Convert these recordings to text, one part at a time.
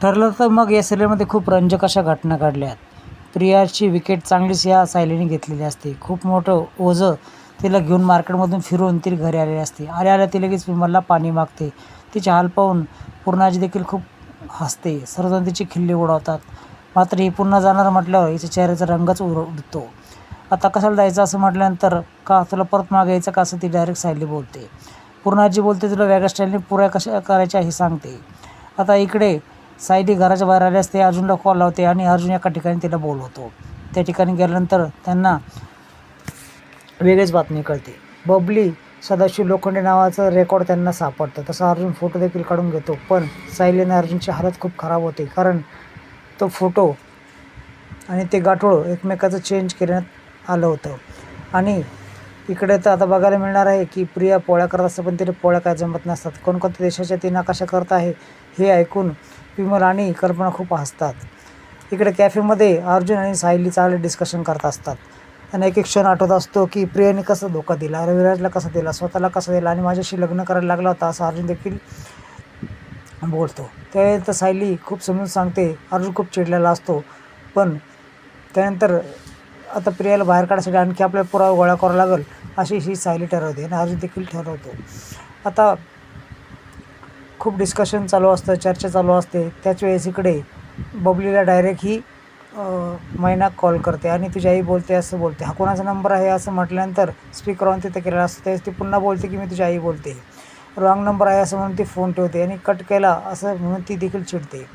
ठरलं तर मग या सिरियलमध्ये खूप रंजक अशा घटना घडल्यात. प्रियाची विकेट चांगलीच या सायलीने घेतलेली असते. खूप मोठं ओझं तिला घेऊन मार्केटमधून फिरून ती घरी आलेली असते. आल्या ती लगेच विमलला पाणी मागते. तिचे हाल पाहून पूर्णाजी देखील खूप हसते. सर्वजण तिची खिल्ली उडवतात. मात्र ही पुन्हा जाणार म्हटल्यावर हिच्या चेहऱ्याचा रंगच उडतो. आता कशाला जायचं असं म्हटल्यानंतर, का तुला परत मागे यायचं का, असं ती डायरेक्ट सायली बोलते. पूर्णाजी बोलते, तुला वेगळ्या स्टाईलने पुऱ्या कशा करायच्या हे सांगते. आता इकडे सायली घराच्या बाहेर आली असते. अर्जुनला कॉल लावते आणि अर्जुन एका ठिकाणी तिला बोलवतो. त्या ठिकाणी गेल्यानंतर त्यांना वेगळीच बातमी कळते. बबली सदाशिव लोखंडे नावाचं रेकॉर्ड त्यांना सापडतं. तसा अर्जुन फोटो देखील काढून घेतो. पण सायली आणि अर्जुनची हालत खूप खराब होते, कारण तो फोटो आणि ते गाठोड एकमेकाचं चेंज करण्यात आलं होतं. आणि इकडे तर आता बघायला मिळणार आहे की प्रिया पोळ्या करत असते, पण तिला पोळ्या काय जमत नसतात. कोणकोणत्या देशाच्या ती नकाशा करत आहे हे ऐकून विमल आणि कल्पना खूप हसतात. इकडे कॅफेमध्ये अर्जुन आणि सायली चांगले डिस्कशन करत असतात. त्यांना एक एक क्षण आठवत असतो की प्रियाने कसा धोका दिला, रविराजला कसा दिला, स्वतःला कसा दिला आणि माझ्याशी लग्न करायला लागला होता, असं अर्जुन देखील बोलतो. त्यावेळेस तर सायली खूप समजून सांगते. अर्जुन खूप चिडलेला असतो. पण त्यानंतर आता प्रियाला बाहेर काढण्यासाठी आणखी आपल्याला पुरावा गोळा करावा लागेल अशी ही सायली ठरवते आणि अर्जुन देखील ठरवतो. आता खूप डिस्कशन चालू असतं, चर्चा चालू असते. त्याच वेळेस इकडे बबलीला डायरेक्ट ही मैना कॉल करते आणि तुझी आई बोलते असं बोलते. हा कोणाचा नंबर आहे असं म्हटल्यानंतर स्पीकर ऑन तिथे केलेला असतो. त्यावेळेस ती पुन्हा बोलते की मी तुझी आई बोलते. रॉंग नंबर आहे असं म्हणून ती फोन ठेवते आणि कट केला असं म्हणून ती देखील चिडते.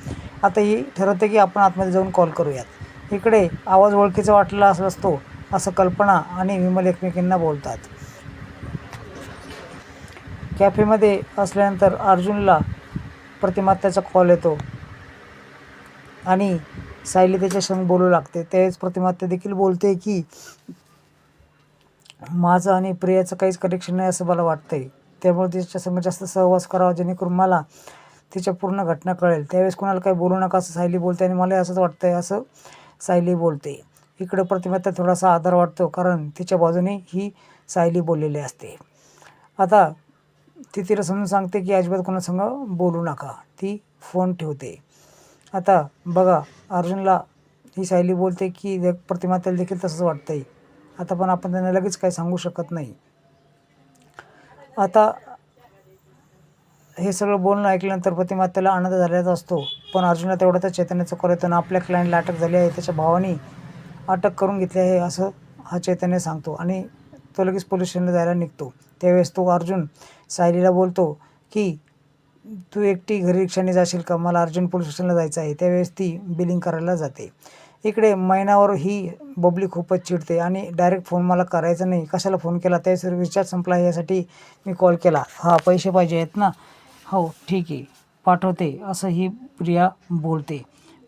आता ही ठरवते की आपण आतमध्ये जाऊन कॉल करूयात. इकडे आवाज ओळखीचा वाटलेला असतो असं कल्पना आणि विमल एकमेकींना बोलतात. कॅफेमध्ये असल्यानंतर अर्जुनला प्रतिमात्याचा कॉल येतो आणि सायली त्याच्या संग बोलू लागते. त्यावेळेस प्रतिमात्या देखील बोलते की माझं आणि प्रियाचं काहीच कनेक्शन नाही असं मला वाटतंय. त्यामुळे तिच्या संग जास्त सहवास करावा, जेणेकरून मला तिच्या पूर्ण घटना कळेल. त्यावेळेस कोणाला काही बोलू नका असं सायली बोलते आणि मला असंच वाटतंय असं सायली बोलते. इकडं प्रतिमात्या थोडासा आधार वाटतो, कारण तिच्या बाजूने ही सायली बोललेली असते. आता ती तिला समजून सांगते की अजिबात कोणासंग बोलू नका. ती फोन ठेवते. आता बघा, अर्जुनला ही सायली बोलते की प्रतिमात्याला देखील तसंच वाटतंय. आता पण आपण त्यांना लगेच काही सांगू शकत नाही. आता हे सगळं बोलणं ऐकल्यानंतर प्रतिमात्याला आनंद झालेला असतो. पण अर्जुनला तेवढं तर चैतन्याचं कॉल येतो. आपल्या क्लायंटला अटक झाली आहे, त्याच्या भावाने अटक करून घेतली आहे असं हा चैतन्य सांगतो आणि तो लगेच पोलीस स्टेशनला जायला निघतो. त्यावेळेस तो अर्जुन सायलीला बोलतो की तू एकटी घरी रिक्षाने जाशील का, मला अर्जंट पोलीस स्टेशनला जायचं आहे. त्यावेळेस ती बिलिंग करायला जाते. इकडे मैनावर ही बबली खूपच चिडते आणि डायरेक्ट फोन मला करायचा नाही, कशाला फोन केला, त्यावेळेस रिचार्ज संपला आहे यासाठी मी कॉल केला. हां, पैसे पाहिजे आहेत ना, हो ठीक आहे पाठवते असं ही प्रिया बोलते.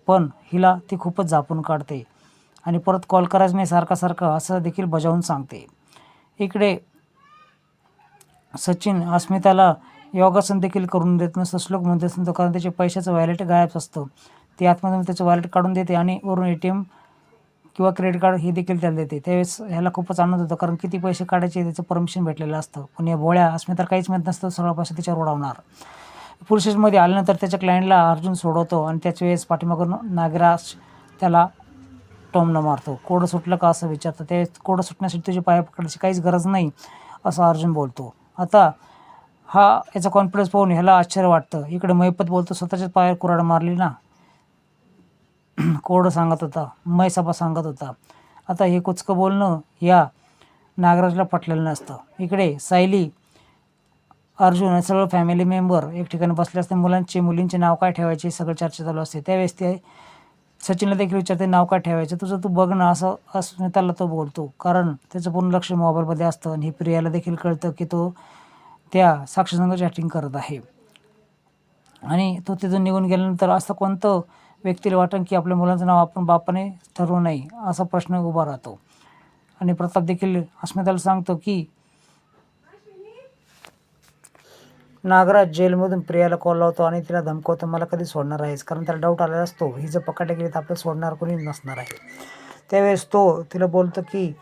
पण हिला ती खूपच झापून काढते आणि परत कॉल करायचं नाही सारखा सारखं असं देखील बजावून सांगते. इकडे सचिन अस्मिताला योगासन देखील करून देत नसतं. श्लोक म्हणत नसतं, कारण त्याचे पैशाचं वॅलेट गायब असतं. ती आतमधून त्याचं वॅलेट काढून देते आणि वरून ATM किंवा क्रेडिट कार्ड हे देखील त्याला देते. त्यावेळेस ह्याला खूपच आनंद होतो, कारण किती पैसे काढायचे त्याचं परमिशन भेटलेलं असतं. पण या भोळ्या अस्मिताला काहीच माहीत नसतं, सगळा पैसा तिच्यावर उडवणार. पोलीस स्टेशनमध्ये आल्यानंतर त्याच्या क्लायंटला अर्जुन सोडवतो आणि त्याच वेळेस पाठीमागून नागराज त्याला टोमणं मारतो. कोडं सुटलं का असं विचारतं. त्यावेळेस कोडं सुटण्यासाठी तुझे पाया पकडायची काहीच गरज नाही असं अर्जुन बोलतो. आता हा याचा कॉन्फिडन्स पाहून ह्याला आश्चर्य वाटतं. इकडे महिपत बोलतो, स्वतःच्याच पायावर कुऱ्हाड मारली ना, कोरडं सांगत होता, मैसभा सांगत होता. आता हे कुचकं बोलणं या नागराजला पटलेलं नसतं. इकडे सायली, अर्जुन आणि सगळं फॅमिली मेंबर एक ठिकाणी बसले असते. मुलींचे नाव काय ठेवायचे सगळं चर्चा चालू असते. त्यावेळेस ते सचिनला देखील विचारते, नाव काय ठेवायचं तुझं, तू बघ ना असं अस्मिताला तो बोलतो. कारण त्याचं पूर्ण लक्ष मोबाईलमध्ये असतं आणि प्रियाला देखील कळतं की तो त्या साक्षीसंग चॅटिंग करत आहे. आणि तो तिथून निघून गेल्यानंतर असं कोणतं व्यक्तीला वाटेल की आपल्या मुलांचं नाव आपण बापाने ठरवू नये असा प्रश्न उभा राहतो. आणि प्रताप देखील अस्मिताला सांगतो की नागराज जेलमधून प्रियाला कॉल लावतो आणि तिला धमकवतो, मला कधी सोडणार आहेस, कारण त्याला डाऊट आलेला असतो ही जर पकडले गेली तर आपल्याला सोडणार कोणी नसणार आहे. त्यावेळेस तो तिला बोलतो की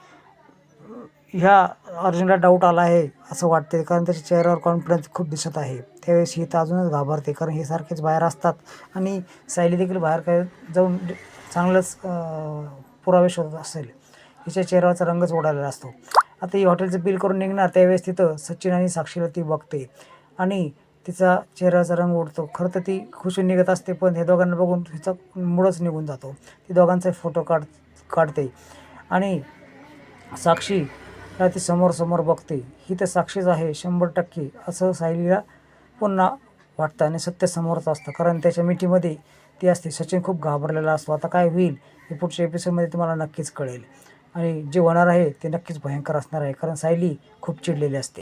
ह्या अर्जुनला डाऊट आला आहे असं वाटते, कारण त्याच्या चेहऱ्यावर कॉन्फिडन्स खूप दिसत आहे. त्यावेळेस ही तर अजूनच घाबरते, कारण हे सारखेच बाहेर असतात आणि सायली देखील बाहेर काय जाऊन चांगलंच पुरावे शोधत असेल. हिच्या चेहऱ्यावरचा रंगच उडालेला असतो. आता ही हॉटेलचं बिल करून निघणार त्यावेळेस तिथं सचिन आणि साक्षीला ती बघते आणि तिचा चेहऱ्याचा रंग उडतो. खरं तर ती खुशून निघत असते, पण हे दोघांना बघून तिचा मूडच निघून जातो. ती दोघांचा फोटो काढते आणि साक्षीला ती समोर बघते. ही तर साक्षीच आहे 100% असं सायलीला पुन्हा वाटतं आणि सत्य समोरच असतं, कारण त्याच्या मिठीमध्ये ती असते. सचिन खूप घाबरलेला असतो. आता काय होईल हे पुढच्या एपिसोडमध्ये तुम्हाला नक्कीच कळेल आणि जे होणार आहे ते नक्कीच भयंकर असणार आहे, कारण सायली खूप चिडलेली असते.